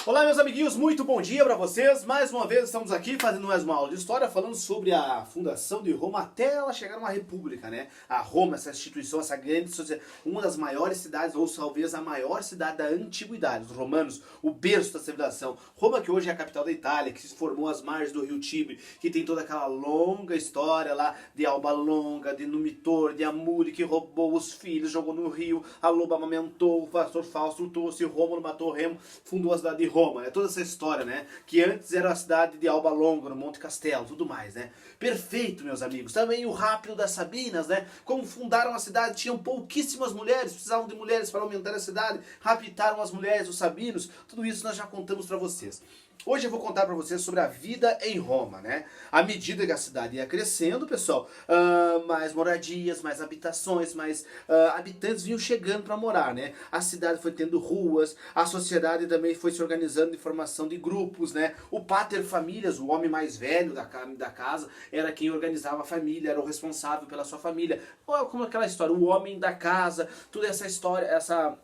Olá, meus amiguinhos, muito bom dia para vocês. Mais uma vez estamos aqui fazendo mais uma aula de história, falando sobre a fundação de Roma até ela chegar numa república, né? A Roma, essa instituição, essa grande sociedade, uma das maiores cidades, ou talvez a maior cidade da antiguidade, os romanos, o berço da civilização. Roma, que hoje é a capital da Itália, que se formou às margens do rio Tibre, que tem toda aquela longa história lá de Alba Longa, de Numitor, de Amuri, que roubou os filhos, jogou no rio, a loba amamentou, o pastor Fausto trouxe, Rômulo matou Remo, fundou a cidade de Roma, é toda essa história, né? Que antes era a cidade de Alba Longa, no Monte Castelo, tudo mais, né? Perfeito, meus amigos. Também o Rápido das Sabinas, né? Como fundaram a cidade, tinham pouquíssimas mulheres, precisavam de mulheres para aumentar a cidade, raptaram as mulheres, os sabinos, tudo isso nós já contamos para vocês. Hoje eu vou contar para vocês sobre a vida em Roma, né? À medida que a cidade ia crescendo, pessoal, mais moradias, mais habitações, mais habitantes vinham chegando para morar, né? A cidade foi tendo ruas, a sociedade também foi se organizando em formação de grupos, né? O pater familias, o homem mais velho da casa, era quem organizava a família, era o responsável pela sua família. Como aquela história, o homem da casa, toda essa história, essa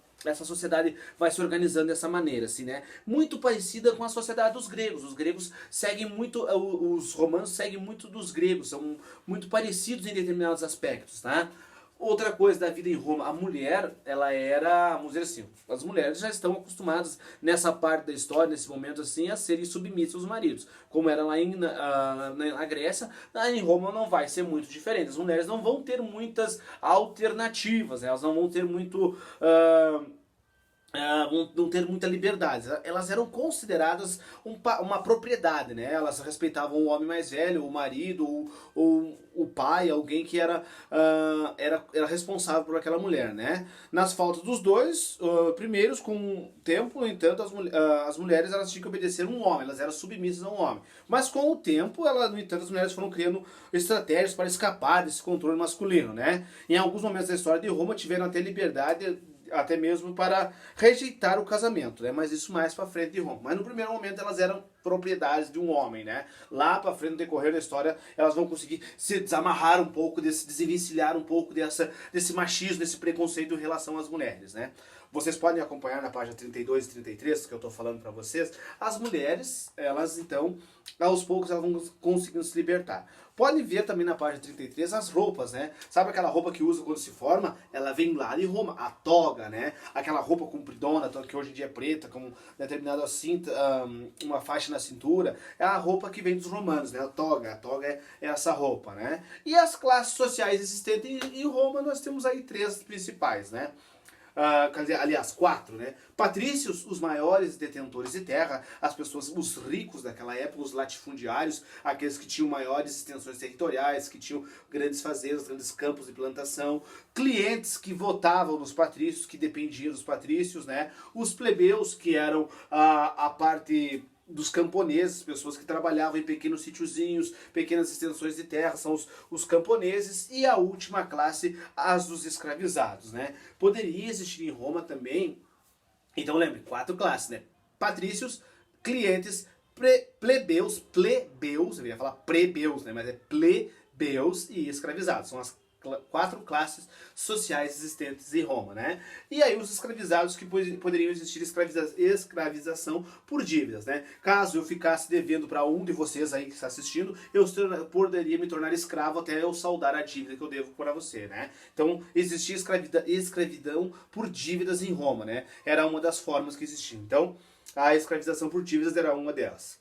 sociedade vai se organizando dessa maneira, assim, né? Muito parecida com a sociedade dos gregos. Os gregos seguem muito, os romanos seguem muito dos gregos, são muito parecidos em determinados aspectos, tá? Outra coisa da vida em Roma, a mulher, ela era, vamos dizer assim, as mulheres já estão acostumadas nessa parte da história, nesse momento assim, a serem submissas aos maridos. Como era lá na Grécia, em Roma não vai ser muito diferente. As mulheres não vão ter muitas alternativas, né? Elas não vão ter muito... não ter muita liberdade. Elas eram consideradas uma propriedade, né? Elas respeitavam o homem mais velho, o marido, ou o pai, alguém que era responsável por aquela mulher, né? Nas faltas dos dois primeiros, com o tempo, no entanto, as mulheres elas tinham que obedecer um homem, elas eram submissas a um homem. Mas com o tempo, no entanto, as mulheres foram criando estratégias para escapar desse controle masculino, né? Em alguns momentos da história de Roma tiveram até liberdade, até mesmo para rejeitar o casamento, né? Mas isso mais para frente de Roma. Mas no primeiro momento elas eram propriedades de um homem, né? Lá para frente, no decorrer da história, elas vão conseguir se desamarrar um pouco, desenvencilhar um pouco desse machismo, desse preconceito em relação às mulheres, né? Vocês podem acompanhar na página 32 e 33, que eu estou falando para vocês. As mulheres, elas então, aos poucos, elas vão conseguindo se libertar. Podem ver também na página 33 as roupas, né? Sabe aquela roupa que usa quando se forma? Ela vem lá de Roma, a toga, né? Aquela roupa compridona, que hoje em dia é preta, com determinada cinta, uma faixa na cintura. É a roupa que vem dos romanos, né? A toga é essa roupa, né? E as classes sociais existentes em Roma, nós temos aí três principais, né? Aliás, quatro, né? Patrícios, os maiores detentores de terra, as pessoas, os ricos daquela época, os latifundiários, aqueles que tinham maiores extensões territoriais, que tinham grandes fazendas, grandes campos de plantação, clientes que votavam nos patrícios, que dependiam dos patrícios, né? Os plebeus, que eram a parte dos camponeses, pessoas que trabalhavam em pequenos sítiozinhos, pequenas extensões de terra, são os camponeses, e a última classe, as dos escravizados, né? Poderia existir em Roma também, então lembre, quatro classes, né? Patrícios, clientes, plebeus, eu ia falar plebeus, né? Mas é plebeus e escravizados, são as quatro classes sociais existentes em Roma, né? E aí os escravizados, que poderiam existir escravização por dívidas, né? Caso eu ficasse devendo para um de vocês aí que está assistindo, eu poderia me tornar escravo até eu saldar a dívida que eu devo para você, né? Então existia escravidão por dívidas em Roma, né? Era uma das formas que existia. Então a escravização por dívidas era uma delas.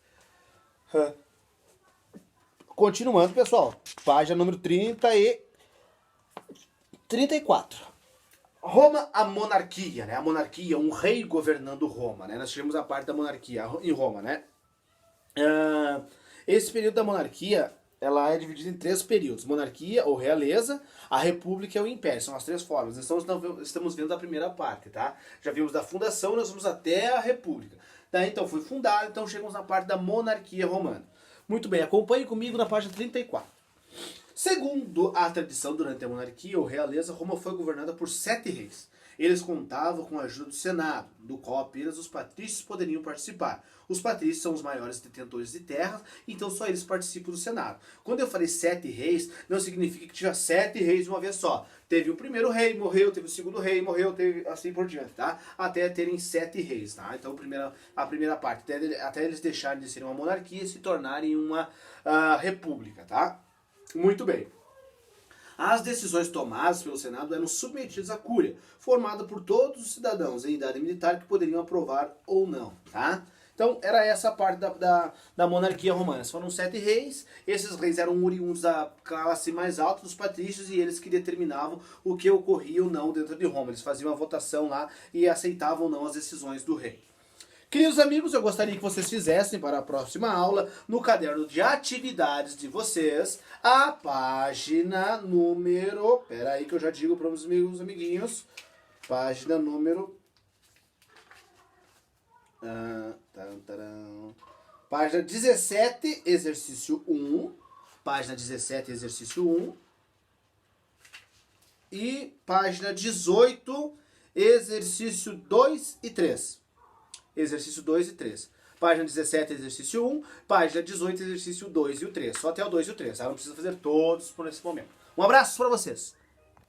Continuando, pessoal, página número 34. Roma, a monarquia, né? A monarquia, um rei governando Roma, né? Nós tivemos a parte da monarquia em Roma, né? Esse período da monarquia, ela é dividida em três períodos. Monarquia, ou realeza, a república e o império. São as três formas. Estamos vendo a primeira parte, tá? Já vimos da fundação, nós vamos até a república. Daí, então, foi fundada, então chegamos na parte da monarquia romana. Muito bem, acompanhe comigo na página 34. Segundo a tradição, durante a monarquia ou realeza, Roma foi governada por 7 reis. Eles contavam com a ajuda do Senado, do qual apenas os patrícios poderiam participar. Os patrícios são os maiores detentores de terras, então só eles participam do Senado. Quando eu falei 7 reis, não significa que tinha 7 reis de uma vez só. Teve o primeiro rei, morreu, teve o segundo rei, morreu, teve assim por diante, tá? Até terem 7 reis, tá? Então a primeira parte, até eles deixarem de ser uma monarquia e se tornarem uma república, tá? Muito bem. As decisões tomadas pelo Senado eram submetidas à cúria, formada por todos os cidadãos em idade militar que poderiam aprovar ou não, tá? Então, era essa a parte da monarquia romana. Foram 7 reis, esses reis eram oriundos da classe mais alta, dos patrícios, e eles que determinavam o que ocorria ou não dentro de Roma. Eles faziam a votação lá e aceitavam ou não as decisões do rei. Queridos amigos, eu gostaria que vocês fizessem para a próxima aula, no caderno de atividades de vocês, a página número... Pera aí que eu já digo para os meus amiguinhos. Página número... Página 17, exercício 1. Página 17, exercício 1. E página 18, exercício 2 e 3. Exercício 2 e 3. Página 17, exercício 1. Página 18, exercício 2 e o 3. Só até o 2 e o 3. Tá? Não precisa fazer todos por esse momento. Um abraço para vocês.